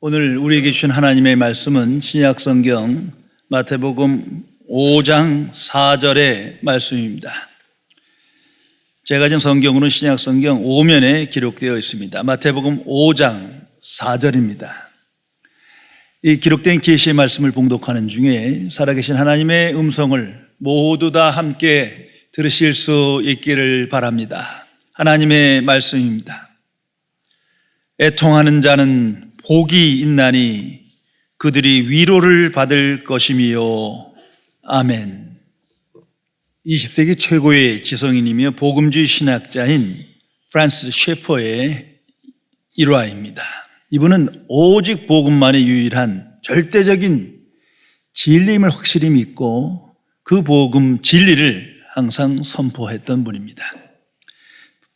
오늘 우리에게 주신 하나님의 말씀은 신약성경 마태복음 5장 4절의 말씀입니다. 제가 가진 성경으로는 신약성경 5면에 기록되어 있습니다. 마태복음 5장 4절입니다. 이 기록된 계시의 말씀을 봉독하는 중에 살아계신 하나님의 음성을 모두 다 함께 들으실 수 있기를 바랍니다. 하나님의 말씀입니다. 애통하는 자는 복이 있나니 그들이 위로를 받을 것이미요. 아멘. 20세기 최고의 지성인이며 복음주의 신학자인 프란시스 셰퍼의 일화입니다. 이분은 오직 복음만이 유일한 절대적인 진리임을 확실히 믿고 그 복음 진리를 항상 선포했던 분입니다.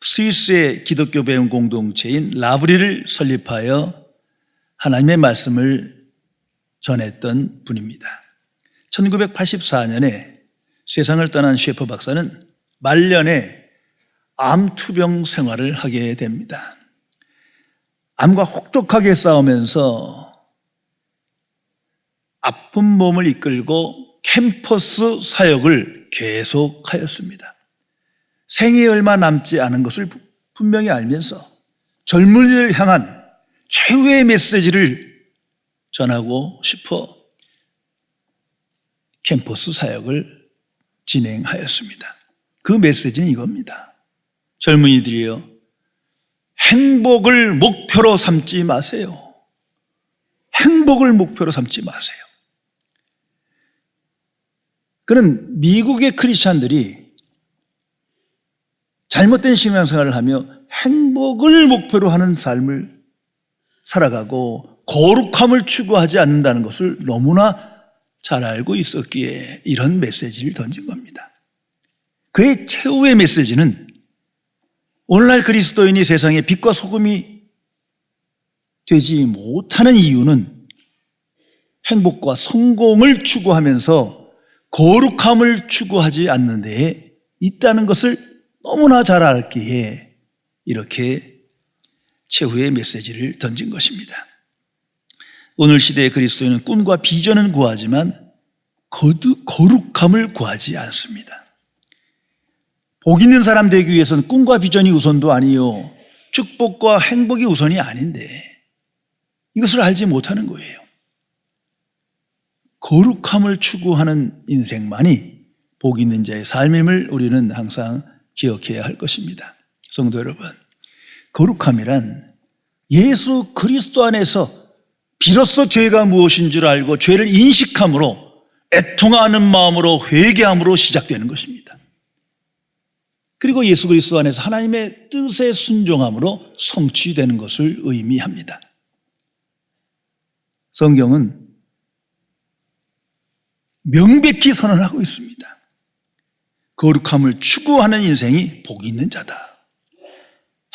스위스의 기독교 배움 공동체인 라브리를 설립하여 하나님의 말씀을 전했던 분입니다. 1984년에 세상을 떠난 셰퍼 박사는 말년에 암투병 생활을 하게 됩니다. 암과 혹독하게 싸우면서 아픈 몸을 이끌고 캠퍼스 사역을 계속하였습니다. 생이 얼마 남지 않은 것을 분명히 알면서 젊은이를 향한 최후의 메시지를 전하고 싶어 캠퍼스 사역을 진행하였습니다. 그 메시지는 이겁니다. 젊은이들이여, 행복을 목표로 삼지 마세요. 행복을 목표로 삼지 마세요. 그는 미국의 크리스찬들이 잘못된 신앙생활을 하며 행복을 목표로 하는 삶을 살아가고 거룩함을 추구하지 않는다는 것을 너무나 잘 알고 있었기에 이런 메시지를 던진 겁니다. 그의 최후의 메시지는 오늘날 그리스도인이 세상의 빛과 소금이 되지 못하는 이유는 행복과 성공을 추구하면서 거룩함을 추구하지 않는 데에 있다는 것을 너무나 잘 알기에 이렇게 최후의 메시지를 던진 것입니다. 오늘 시대의 그리스도인은 꿈과 비전은 구하지만 거룩함을 구하지 않습니다. 복 있는 사람 되기 위해서는 꿈과 비전이 우선도 아니요, 축복과 행복이 우선이 아닌데 이것을 알지 못하는 거예요. 거룩함을 추구하는 인생만이 복 있는 자의 삶임을 우리는 항상 기억해야 할 것입니다. 성도 여러분, 거룩함이란 예수 그리스도 안에서 비로소 죄가 무엇인 줄 알고 죄를 인식함으로 애통하는 마음으로 회개함으로 시작되는 것입니다. 그리고 예수 그리스도 안에서 하나님의 뜻에 순종함으로 성취되는 것을 의미합니다. 성경은 명백히 선언하고 있습니다. 거룩함을 추구하는 인생이 복이 있는 자다.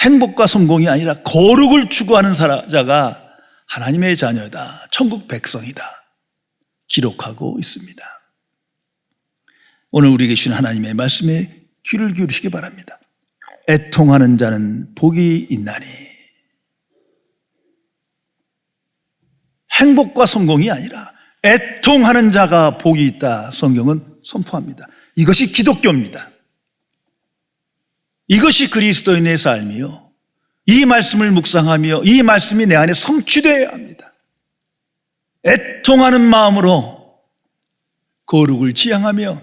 행복과 성공이 아니라 거룩을 추구하는 자가 하나님의 자녀다, 천국 백성이다 기록하고 있습니다. 오늘 우리에게 주신 하나님의 말씀에 귀를 기울이시기 바랍니다. 애통하는 자는 복이 있나니. 행복과 성공이 아니라 애통하는 자가 복이 있다, 성경은 선포합니다. 이것이 기독교입니다. 이것이 그리스도인의 삶이요, 이 말씀을 묵상하며 이 말씀이 내 안에 성취되어야 합니다. 애통하는 마음으로 거룩을 지향하며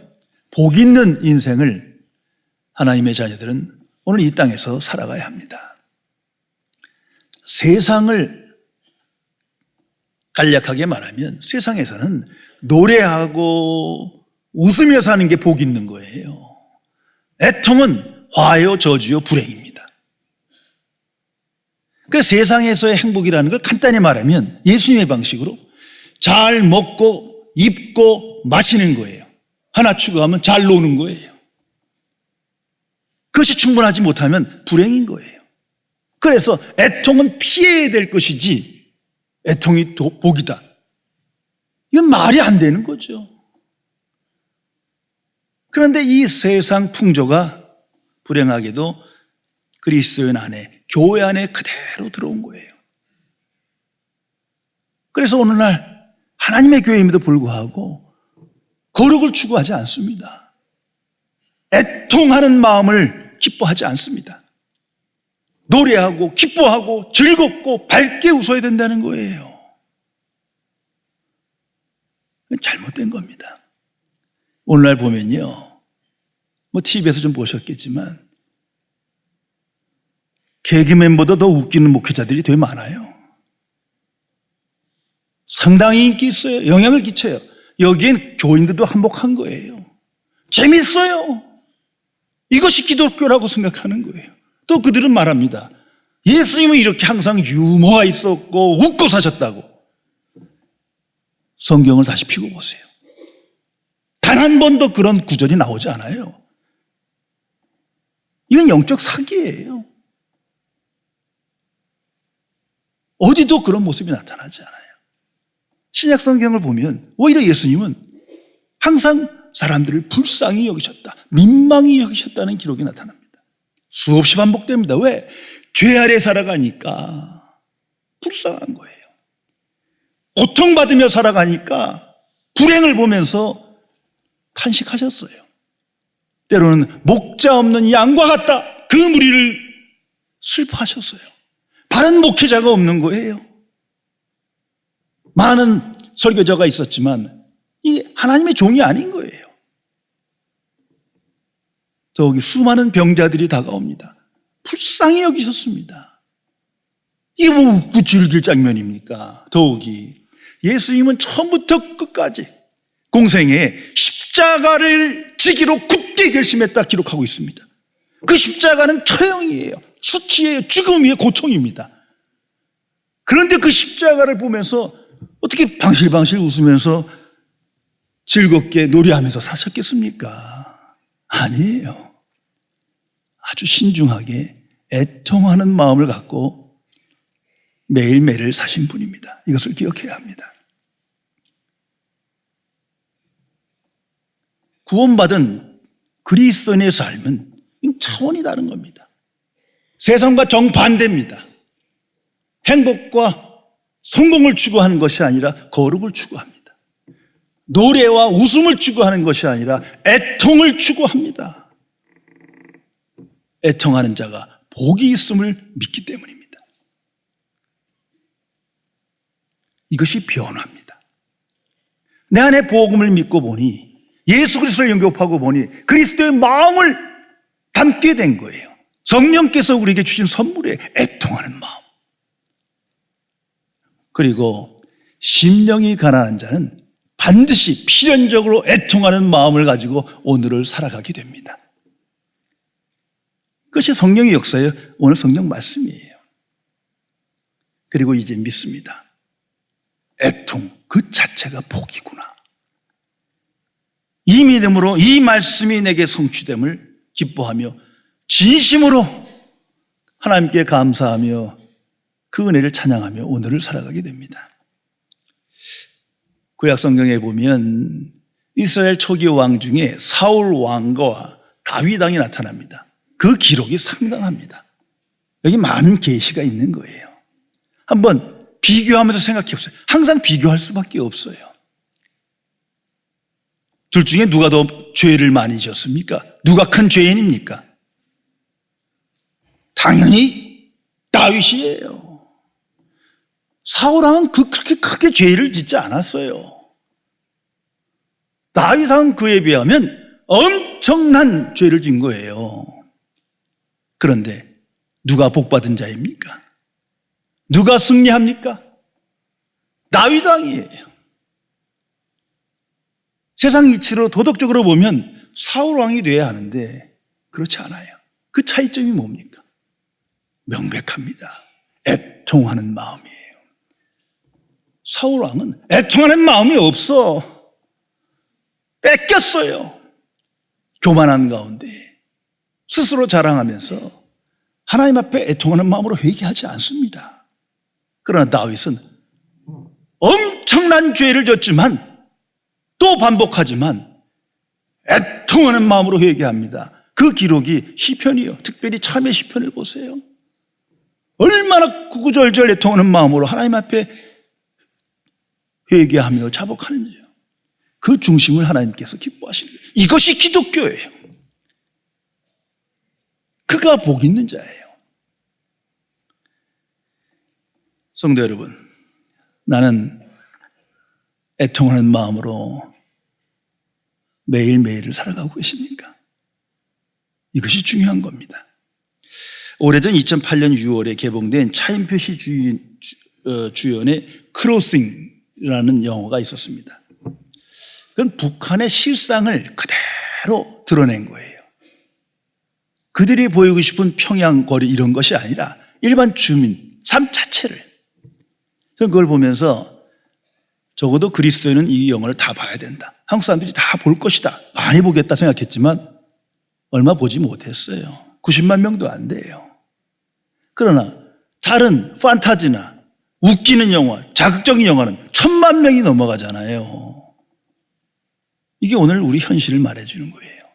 복 있는 인생을 하나님의 자녀들은 오늘 이 땅에서 살아가야 합니다. 세상을 간략하게 말하면 세상에서는 노래하고 웃으며 사는 게 복 있는 거예요. 애통은 화요, 저주요, 불행입니다. 그 세상에서의 행복이라는 걸 간단히 말하면 예수님의 방식으로 잘 먹고 입고 마시는 거예요. 하나 추구하면 잘 노는 거예요. 그것이 충분하지 못하면 불행인 거예요. 그래서 애통은 피해야 될 것이지 애통이 복이다, 이건 말이 안 되는 거죠. 그런데 이 세상 풍조가 불행하게도 그리스도인 안에, 교회 안에 그대로 들어온 거예요. 그래서 오늘날 하나님의 교회임에도 불구하고 거룩을 추구하지 않습니다. 애통하는 마음을 기뻐하지 않습니다. 노래하고 기뻐하고 즐겁고 밝게 웃어야 된다는 거예요. 잘못된 겁니다. 오늘날 보면요, TV에서 좀 보셨겠지만 개그맨보다 더 웃기는 목회자들이 되게 많아요. 상당히 인기 있어요. 영향을 끼쳐요. 여기엔 교인들도 한몫한 거예요. 재밌어요. 이것이 기독교라고 생각하는 거예요. 또 그들은 말합니다. 예수님은 이렇게 항상 유머가 있었고 웃고 사셨다고. 성경을 다시 펴고 보세요. 단 한 번도 그런 구절이 나오지 않아요. 이건 영적 사기예요. 어디도 그런 모습이 나타나지 않아요. 신약 성경을 보면 오히려 예수님은 항상 사람들을 불쌍히 여기셨다, 민망히 여기셨다는 기록이 나타납니다. 수없이 반복됩니다. 왜? 죄 아래 살아가니까 불쌍한 거예요. 고통받으며 살아가니까 불행을 보면서 탄식하셨어요. 때로는 목자 없는 양과 같다, 그 무리를 슬퍼하셨어요. 바른 목회자가 없는 거예요. 많은 설교자가 있었지만 이게 하나님의 종이 아닌 거예요. 저기 수많은 병자들이 다가옵니다. 불쌍히 여기셨습니다. 이게 뭐 웃고 즐길 장면입니까? 더욱이 예수님은 처음부터 끝까지 공생에 십자가를 지기로 굳게 결심했다 기록하고 있습니다. 그 십자가는 처형이에요. 수치예요. 죽음이에요. 고통입니다. 그런데 그 십자가를 보면서 어떻게 방실방실 웃으면서 즐겁게 노래하면서 사셨겠습니까? 아니에요. 아주 신중하게 애통하는 마음을 갖고 매일매일 사신 분입니다. 이것을 기억해야 합니다. 구원받은 그리스도인의 삶은 차원이 다른 겁니다. 세상과 정반대입니다. 행복과 성공을 추구하는 것이 아니라 거룩을 추구합니다. 노래와 웃음을 추구하는 것이 아니라 애통을 추구합니다. 애통하는 자가 복이 있음을 믿기 때문입니다. 이것이 변화입니다. 내 안에 복음을 믿고 보니, 예수 그리스도를 영접하고 보니 그리스도의 마음을 담게 된 거예요. 성령께서 우리에게 주신 선물에 애통하는 마음. 그리고 심령이 가난한 자는 반드시 필연적으로 애통하는 마음을 가지고 오늘을 살아가게 됩니다. 그것이 성령의 역사예요. 오늘 성경 말씀이에요. 그리고 이제 믿습니다. 애통 그 자체가 복이구나. 이 믿음으로 이 말씀이 내게 성취됨을 기뻐하며 진심으로 하나님께 감사하며 그 은혜를 찬양하며 오늘을 살아가게 됩니다. 구약 성경에 보면 이스라엘 초기 왕 중에 사울 왕과 다윗 왕이 나타납니다. 그 기록이 상당합니다. 여기 많은 계시가 있는 거예요. 한번 비교하면서 생각해 보세요. 항상 비교할 수밖에 없어요. 둘 중에 누가 더 죄를 많이 지었습니까? 누가 큰 죄인입니까? 당연히 다윗이에요. 사울 왕은 그렇게 크게 죄를 짓지 않았어요. 다윗 왕은 그에 비하면 엄청난 죄를 진 거예요. 그런데 누가 복받은 자입니까? 누가 승리합니까? 다윗 왕이에요. 세상 이치로 도덕적으로 보면 사울 왕이 돼야 하는데 그렇지 않아요. 그 차이점이 뭡니까? 명백합니다. 애통하는 마음이에요. 사울 왕은 애통하는 마음이 없어. 뺏겼어요. 교만한 가운데 스스로 자랑하면서 하나님 앞에 애통하는 마음으로 회개하지 않습니다. 그러나 다윗은 엄청난 죄를 졌지만 또 반복하지만 애통하는 마음으로 회개합니다. 그 기록이 시편이요. 특별히 참회 시편을 보세요. 얼마나 구구절절 애통하는 마음으로 하나님 앞에 회개하며 자복하는지요. 그 중심을 하나님께서 기뻐하시는 거예요. 이것이 기독교예요. 그가 복 있는 자예요. 성도 여러분, 나는 애통하는 마음으로 매일매일을 살아가고 계십니까? 이것이 중요한 겁니다. 오래전 2008년 6월에 개봉된 차인표시 주연의 크로싱이라는 영화가 있었습니다. 그건 북한의 실상을 그대로 드러낸 거예요. 그들이 보이고 싶은 평양 거리 이런 것이 아니라 일반 주민 삶 자체를. 저는 그걸 보면서 적어도 그리스도인은 이 영화를 다 봐야 된다. 한국 사람들이 다 볼 것이다. 많이 보겠다 생각했지만 얼마 보지 못했어요. 90만 명도 안 돼요. 그러나 다른 판타지나 웃기는 영화, 자극적인 영화는 1000만 명이 넘어가잖아요. 이게 오늘 우리 현실을 말해주는 거예요.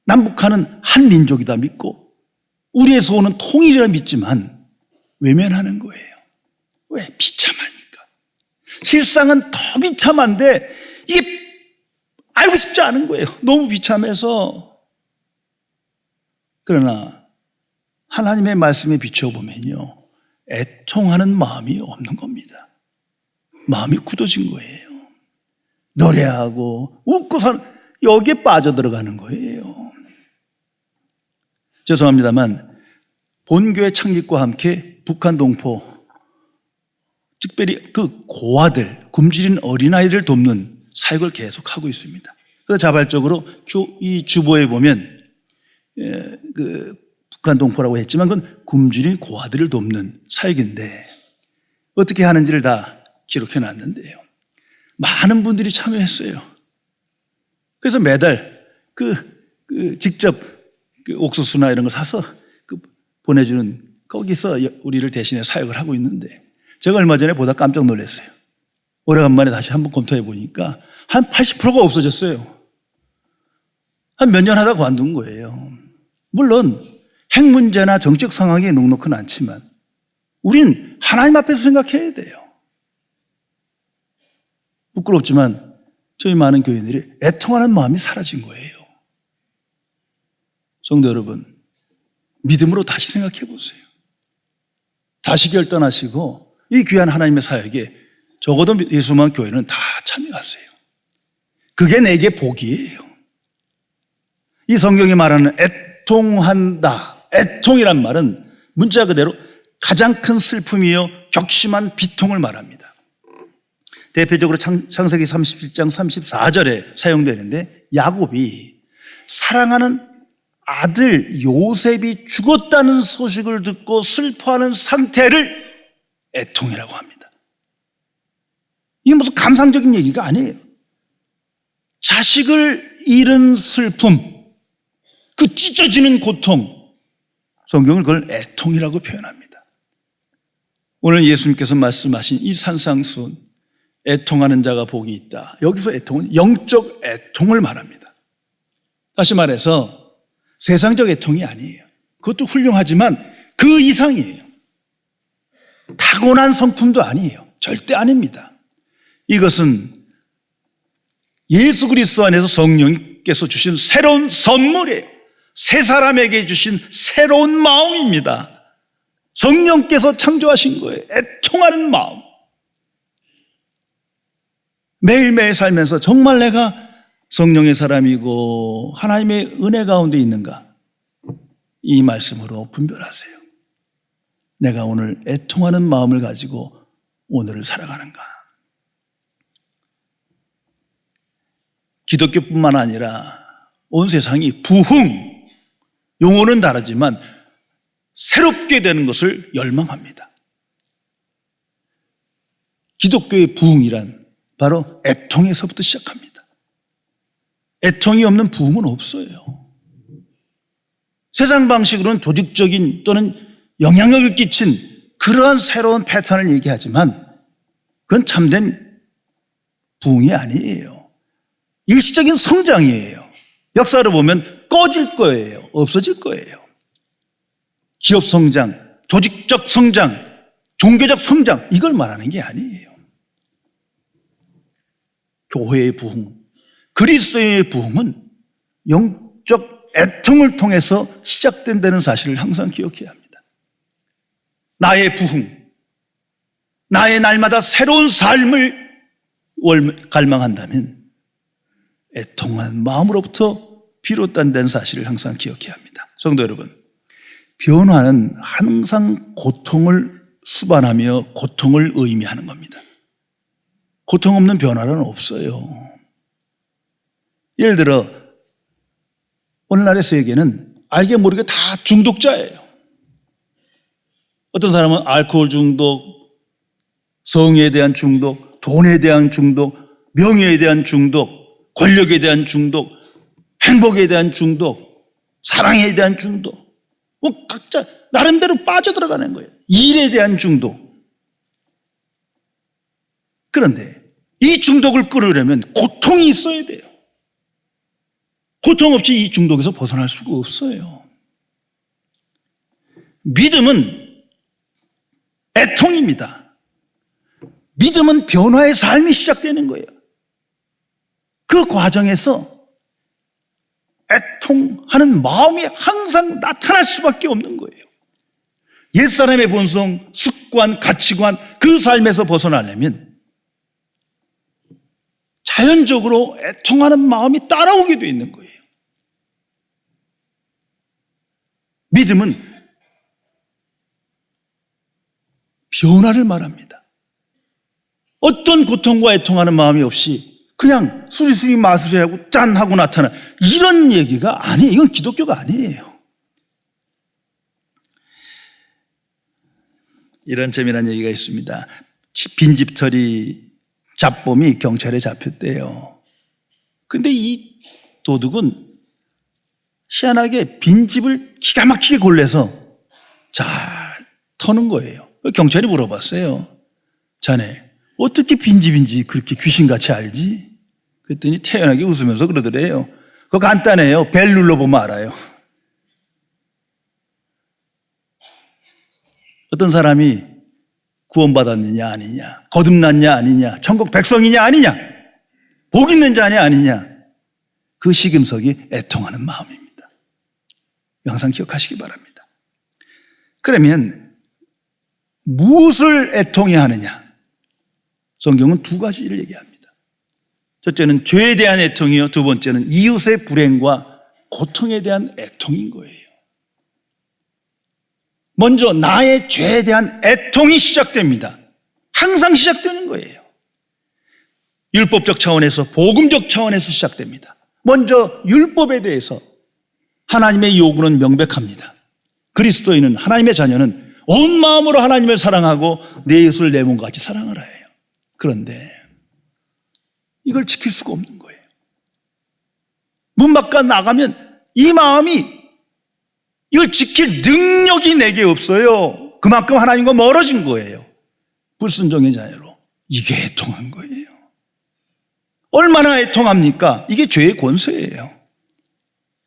남북한은 한 민족이다 믿고 우리의 소원은 통일이라 믿지만 외면하는 거예요. 왜? 비참하니까. 실상은 더 비참한데 이게 알고 싶지 않은 거예요. 너무 비참해서. 그러나 하나님의 말씀에 비춰보면요, 애통하는 마음이 없는 겁니다. 마음이 굳어진 거예요. 노래하고 웃고 사는, 여기에 빠져들어가는 거예요. 죄송합니다만 본교회 창립과 함께 북한 동포, 특별히 그 고아들, 굶주린 어린아이를 돕는 사역을 계속하고 있습니다. 그래서 자발적으로 이 주보에 보면 그 북한 동포라고 했지만 그건 굶주린 고아들을 돕는 사역인데 어떻게 하는지를 다 기록해 놨는데요. 많은 분들이 참여했어요. 그래서 매달 직접 옥수수나 이런 걸 사서 보내주는, 거기서 우리를 대신해 사역을 하고 있는데 제가 얼마 전에 보다 깜짝 놀랐어요. 오래간만에 다시 한번 검토해 보니까 한 80%가 없어졌어요. 한 몇 년 하다 관둔 거예요. 물론 핵 문제나 정책 상황이 녹록은 않지만 우린 하나님 앞에서 생각해야 돼요. 부끄럽지만 저희 많은 교인들이 애통하는 마음이 사라진 거예요. 성도 여러분, 믿음으로 다시 생각해 보세요. 다시 결단하시고 이 귀한 하나님의 사역에 적어도 예수만 교회는 다 참여하세요. 그게 내게 복이에요. 이 성경이 말하는 애통한다, 애통이란 말은 문자 그대로 가장 큰 슬픔이요 격심한 비통을 말합니다. 대표적으로 창세기 37장 34절에 사용되는데 야곱이 사랑하는 아들 요셉이 죽었다는 소식을 듣고 슬퍼하는 상태를 애통이라고 합니다. 이게 무슨 감상적인 얘기가 아니에요. 자식을 잃은 슬픔, 그 찢어지는 고통, 성경은 그걸 애통이라고 표현합니다. 오늘 예수님께서 말씀하신 이 산상수훈, 애통하는 자가 복이 있다. 여기서 애통은 영적 애통을 말합니다. 다시 말해서 세상적 애통이 아니에요. 그것도 훌륭하지만 그 이상이에요. 타고난 성품도 아니에요. 절대 아닙니다. 이것은 예수 그리스도 안에서 성령께서 주신 새로운 선물이에요. 새 사람에게 주신 새로운 마음입니다. 성령께서 창조하신 거예요. 애통하는 마음. 매일매일 살면서 정말 내가 성령의 사람이고 하나님의 은혜 가운데 있는가? 이 말씀으로 분별하세요. 내가 오늘 애통하는 마음을 가지고 오늘을 살아가는가? 기독교뿐만 아니라 온 세상이 부흥, 용어는 다르지만 새롭게 되는 것을 열망합니다. 기독교의 부흥이란 바로 애통에서부터 시작합니다. 애통이 없는 부흥은 없어요. 세상 방식으로는 조직적인 또는 영향력을 끼친 그러한 새로운 패턴을 얘기하지만 그건 참된 부흥이 아니에요. 일시적인 성장이에요. 역사를 보면 꺼질 거예요. 없어질 거예요. 기업 성장, 조직적 성장, 종교적 성장, 이걸 말하는 게 아니에요. 교회의 부흥, 그리스도의 부흥은 영적 애통을 통해서 시작된다는 사실을 항상 기억해야 합니다. 나의 부흥, 나의 날마다 새로운 삶을 갈망한다면 애통한 마음으로부터 비롯된다는 사실을 항상 기억해야 합니다. 성도 여러분, 변화는 항상 고통을 수반하며 고통을 의미하는 겁니다. 고통 없는 변화는 없어요. 예를 들어 오늘날의 세계는 알게 모르게 다 중독자예요. 어떤 사람은 알코올 중독, 성에 대한 중독, 돈에 대한 중독, 명예에 대한 중독, 권력에 대한 중독, 행복에 대한 중독, 사랑에 대한 중독, 각자 나름대로 빠져들어가는 거예요. 일에 대한 중독. 그런데 이 중독을 끊으려면 고통이 있어야 돼요. 고통 없이 이 중독에서 벗어날 수가 없어요. 믿음은 애통입니다. 믿음은 변화의 삶이 시작되는 거예요. 그 과정에서 애통하는 마음이 항상 나타날 수밖에 없는 거예요. 옛사람의 본성, 습관, 가치관, 그 삶에서 벗어나려면 자연적으로 애통하는 마음이 따라오게 돼 있는 거예요. 믿음은 변화를 말합니다. 어떤 고통과 애통하는 마음이 없이 그냥 수리수리 마술이라고 짠 하고 나타나 이런 얘기가 아니에요. 이건 기독교가 아니에요. 이런 재미난 얘기가 있습니다. 빈집털이 잡범이 경찰에 잡혔대요. 근데 이 도둑은 희한하게 빈집을 기가 막히게 골라서 잘 터는 거예요. 경찰이 물어봤어요. 자네 어떻게 빈집인지 그렇게 귀신같이 알지? 그랬더니 태연하게 웃으면서 그러더래요. 그거 간단해요. 벨 눌러보면 알아요. 어떤 사람이 구원받았느냐 아니냐, 거듭났냐 아니냐, 천국 백성이냐 아니냐, 복 있는 자냐 아니냐, 그 시금석이 애통하는 마음입니다. 항상 기억하시기 바랍니다. 그러면 무엇을 애통해야 하느냐? 성경은 두 가지를 얘기합니다. 첫째는 죄에 대한 애통이요, 두 번째는 이웃의 불행과 고통에 대한 애통인 거예요. 먼저 나의 죄에 대한 애통이 시작됩니다. 항상 시작되는 거예요. 율법적 차원에서, 복음적 차원에서 시작됩니다. 먼저 율법에 대해서 하나님의 요구는 명백합니다. 그리스도인은, 하나님의 자녀는 온 마음으로 하나님을 사랑하고 내 이웃을 내 몸과 같이 사랑하라 해요. 그런데 이걸 지킬 수가 없는 거예요. 문 밖에 나가면 이 마음이 이걸 지킬 능력이 내게 없어요. 그만큼 하나님과 멀어진 거예요. 불순종의 자녀로. 이게 애통한 거예요. 얼마나 애통합니까? 이게 죄의 권세예요.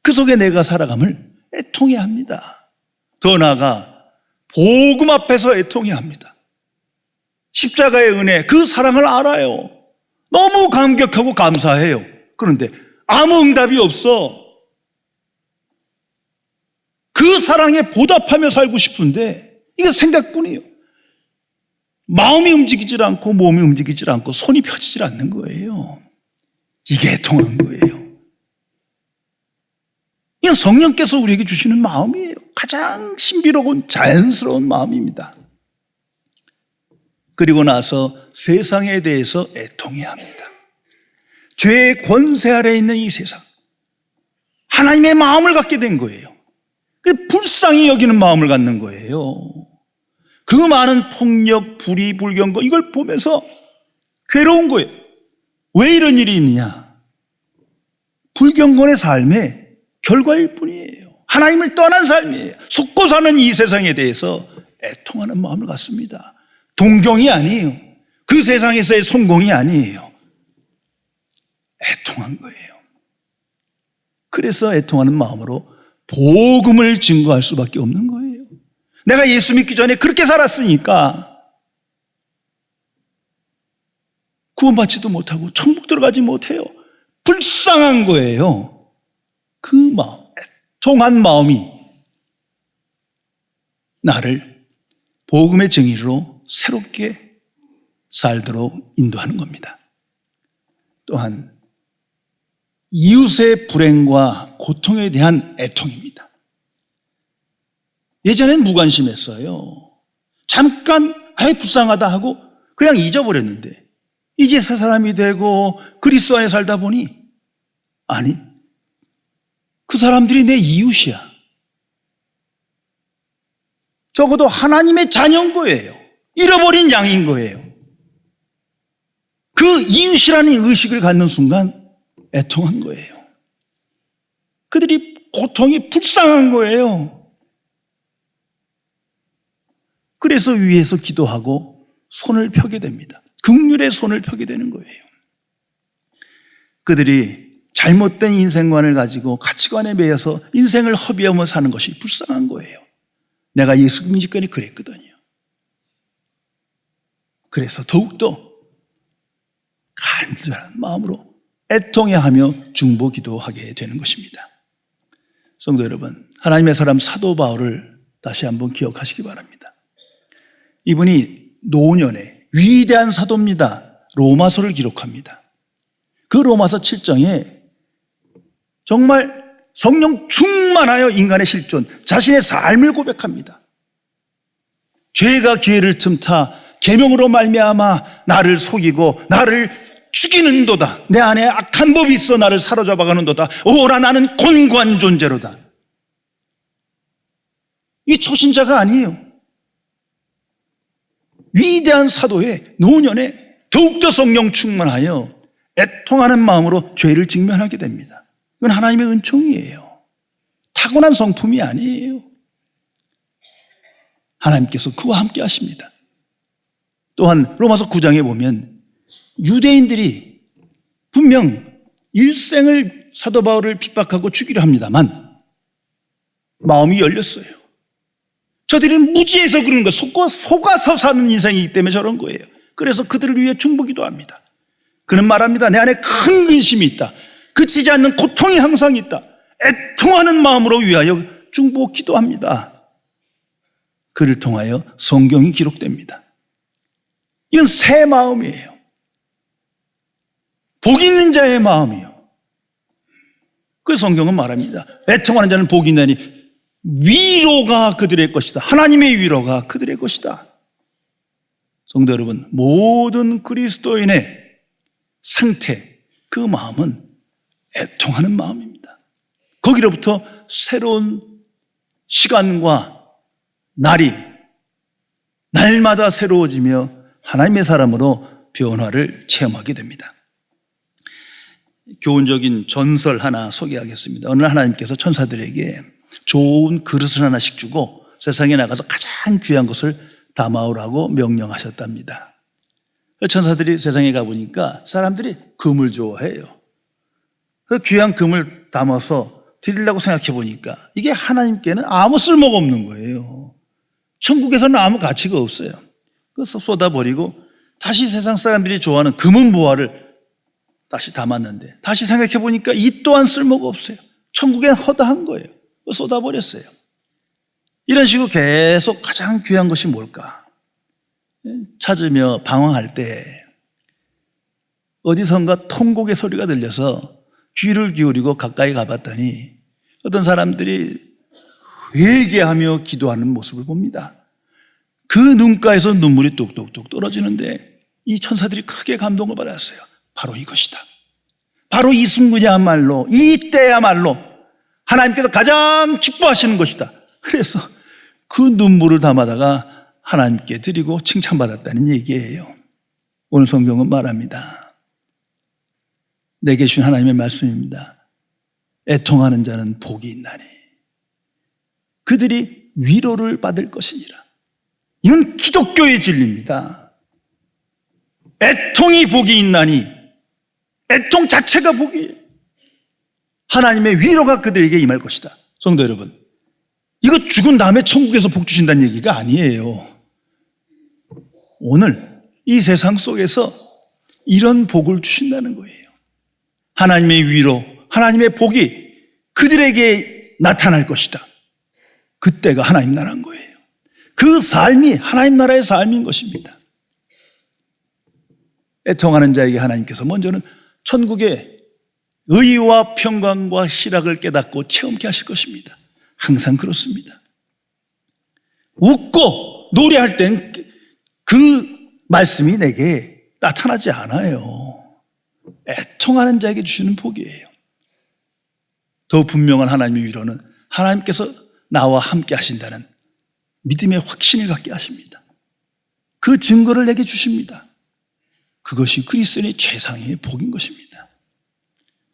그 속에 내가 살아감을 애통해야 합니다. 더 나아가 복음 앞에서 애통해야 합니다. 십자가의 은혜, 그 사랑을 알아요. 너무 감격하고 감사해요. 그런데 아무 응답이 없어. 그 사랑에 보답하며 살고 싶은데 이게 생각뿐이에요. 마음이 움직이질 않고 몸이 움직이질 않고 손이 펴지질 않는 거예요. 이게 애통한 거예요. 이건 성령께서 우리에게 주시는 마음이에요. 가장 신비로운 자연스러운 마음입니다. 그리고 나서 세상에 대해서 애통해야 합니다. 죄의 권세 아래 있는 이 세상, 하나님의 마음을 갖게 된 거예요. 불쌍히 여기는 마음을 갖는 거예요. 그 많은 폭력, 불의, 불경거 이걸 보면서 괴로운 거예요. 왜 이런 일이 있느냐? 불경건의 삶의 결과일 뿐이에요. 하나님을 떠난 삶이에요. 속고 사는 이 세상에 대해서 애통하는 마음을 갖습니다. 동경이 아니에요. 그 세상에서의 성공이 아니에요. 애통한 거예요. 그래서 애통하는 마음으로 복음을 증거할 수밖에 없는 거예요. 내가 예수 믿기 전에 그렇게 살았으니까 구원받지도 못하고 천국 들어가지 못해요. 불쌍한 거예요. 그 마음, 애통한 마음이 나를 복음의 정의로 새롭게 살도록 인도하는 겁니다. 또한 이웃의 불행과 고통에 대한 애통입니다. 예전엔 무관심했어요. 잠깐 불쌍하다 하고 그냥 잊어버렸는데 이제 새 사람이 되고 그리스도 안에 살다 보니 아니, 그 사람들이 내 이웃이야. 적어도 하나님의 자녀인 거예요. 잃어버린 양인 거예요. 그 이웃이라는 의식을 갖는 순간 애통한 거예요. 그들이 고통이 불쌍한 거예요. 그래서 위에서 기도하고 손을 펴게 됩니다. 긍휼의 손을 펴게 되는 거예요. 그들이 잘못된 인생관을 가지고 가치관에 매여서 인생을 허비하며 사는 것이 불쌍한 거예요. 내가 예수 믿기 전에 그랬거든요. 그래서 더욱더 간절한 마음으로 애통해하며 중보 기도하게 되는 것입니다. 성도 여러분, 하나님의 사람 사도 바울을 다시 한번 기억하시기 바랍니다. 이분이 노년에 위대한 사도입니다. 로마서를 기록합니다. 그 로마서 7장에 정말 성령 충만하여 인간의 실존, 자신의 삶을 고백합니다. 죄가 기회를 틈타 계명으로 말미암아 나를 속이고 나를 죽이는도다. 내 안에 악한 법이 있어 나를 사로잡아가는도다. 오라 나는 곤고한 존재로다. 이 초신자가 아니에요. 위대한 사도의 노년에 더욱더 성령 충만하여 애통하는 마음으로 죄를 직면하게 됩니다. 이건 하나님의 은총이에요. 타고난 성품이 아니에요. 하나님께서 그와 함께 하십니다. 또한 로마서 9장에 보면 유대인들이 분명 일생을 사도 바울을 핍박하고 죽이려 합니다만 마음이 열렸어요. 저들이 무지해서 그러는 거예요. 속아서 사는 인생이기 때문에 저런 거예요. 그래서 그들을 위해 중보기도 합니다. 그는 말합니다. 내 안에 큰 근심이 있다. 그치지 않는 고통이 항상 있다. 애통하는 마음으로 위하여 중보 기도합니다. 그를 통하여 성경이 기록됩니다. 이건 새 마음이에요. 복 있는 자의 마음이요. 그 성경은 말합니다. 애통하는 자는 복이 있나니 위로가 그들의 것이다. 하나님의 위로가 그들의 것이다. 성도 여러분, 모든 그리스도인의 상태, 그 마음은 애통하는 마음입니다. 거기로부터 새로운 시간과 날이 날마다 새로워지며 하나님의 사람으로 변화를 체험하게 됩니다. 교훈적인 전설 하나 소개하겠습니다. 어느 날 하나님께서 천사들에게 좋은 그릇을 하나씩 주고 세상에 나가서 가장 귀한 것을 담아오라고 명령하셨답니다. 천사들이 세상에 가보니까 사람들이 금을 좋아해요. 귀한 금을 담아서 드리려고 생각해 보니까 이게 하나님께는 아무 쓸모가 없는 거예요. 천국에서는 아무 가치가 없어요. 그래서 쏟아버리고 다시 세상 사람들이 좋아하는 금은 보화를 다시 담았는데 다시 생각해 보니까 이 또한 쓸모가 없어요. 천국엔 허다한 거예요. 쏟아버렸어요. 이런 식으로 계속 가장 귀한 것이 뭘까 찾으며 방황할 때 어디선가 통곡의 소리가 들려서 귀를 기울이고 가까이 가봤더니 어떤 사람들이 회개하며 기도하는 모습을 봅니다. 그 눈가에서 눈물이 뚝뚝뚝 떨어지는데 이 천사들이 크게 감동을 받았어요. 바로 이것이다. 바로 이 순간이야말로, 이 때야말로 하나님께서 가장 기뻐하시는 것이다. 그래서 그 눈물을 담아다가 하나님께 드리고 칭찬받았다는 얘기예요. 오늘 성경은 말합니다. 내게 주신 하나님의 말씀입니다. 애통하는 자는 복이 있나니 그들이 위로를 받을 것이니라. 이건 기독교의 진리입니다. 애통이 복이 있나니 애통 자체가 복이에요. 하나님의 위로가 그들에게 임할 것이다. 성도 여러분, 이거 죽은 다음에 천국에서 복 주신다는 얘기가 아니에요. 오늘 이 세상 속에서 이런 복을 주신다는 거예요. 하나님의 위로, 하나님의 복이 그들에게 나타날 것이다. 그때가 하나님 나라인 거예요. 그 삶이 하나님 나라의 삶인 것입니다. 애통하는 자에게 하나님께서 먼저는 천국의 의와 평강과 희락을 깨닫고 체험케 하실 것입니다. 항상 그렇습니다. 웃고 노래할 땐 그 말씀이 내게 나타나지 않아요. 애통하는 자에게 주시는 복이에요. 더 분명한 하나님의 위로는 하나님께서 나와 함께 하신다는 믿음의 확신을 갖게 하십니다. 그 증거를 내게 주십니다. 그것이 그리스도인의 최상의 복인 것입니다.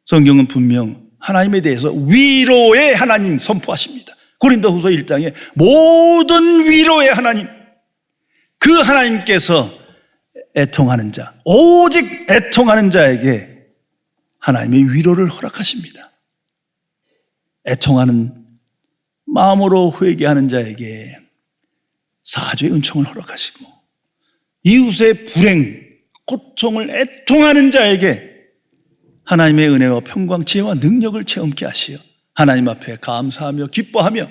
성경은 분명 하나님에 대해서 위로의 하나님 선포하십니다. 고린도후서 1장에 모든 위로의 하나님, 그 하나님께서 애통하는 자, 오직 애통하는 자에게 하나님의 위로를 허락하십니다. 애통하는 마음으로 회개하는 자에게 사죄의 은총을 허락하시고, 이웃의 불행, 고통을 애통하는 자에게 하나님의 은혜와 평강, 지혜와 능력을 체험케 하시어 하나님 앞에 감사하며 기뻐하며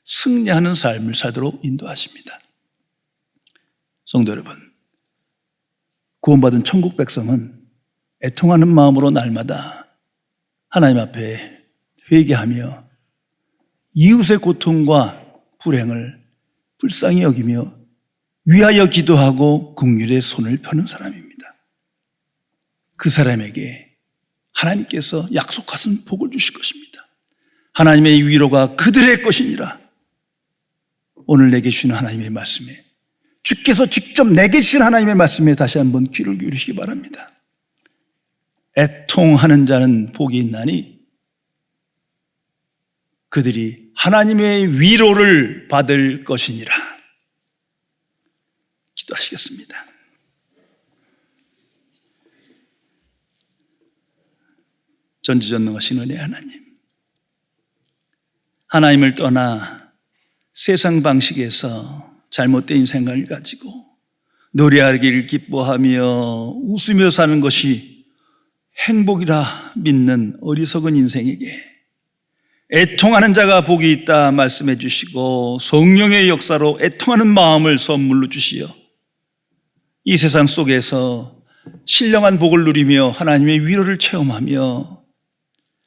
승리하는 삶을 살도록 인도하십니다. 성도 여러분, 구원받은 천국 백성은 애통하는 마음으로 날마다 하나님 앞에 회개하며 이웃의 고통과 불행을 불쌍히 여기며 위하여 기도하고 긍휼의 손을 펴는 사람입니다. 그 사람에게 하나님께서 약속하신 복을 주실 것입니다. 하나님의 위로가 그들의 것이니라. 오늘 내게 주시는 하나님의 말씀에, 주께서 직접 내게 주신 하나님의 말씀에 다시 한번 귀를 기울이시기 바랍니다. 애통하는 자는 복이 있나니 그들이 하나님의 위로를 받을 것이니라. 기도하시겠습니다. 전지전능하신 은혜의 하나님, 하나님을 떠나 세상 방식에서 잘못된 인생관을 가지고 노래하기를 기뻐하며 웃으며 사는 것이 행복이라 믿는 어리석은 인생에게 애통하는 자가 복이 있다 말씀해 주시고, 성령의 역사로 애통하는 마음을 선물로 주시어 이 세상 속에서 신령한 복을 누리며 하나님의 위로를 체험하며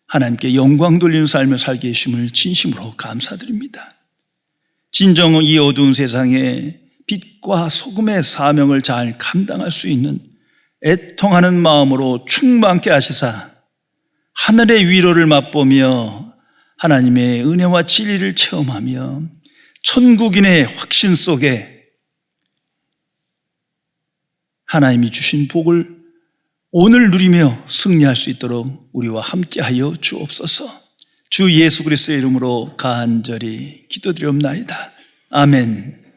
하나님께 영광 돌리는 삶을 살게 해주심을 진심으로 감사드립니다. 진정 이 어두운 세상에 빛과 소금의 사명을 잘 감당할 수 있는 애통하는 마음으로 충만케 하시사 하늘의 위로를 맛보며 하나님의 은혜와 진리를 체험하며 천국인의 확신 속에 하나님이 주신 복을 오늘 누리며 승리할 수 있도록 우리와 함께하여 주옵소서. 주 예수 그리스도의 이름으로 간절히 기도드리옵나이다. 아멘.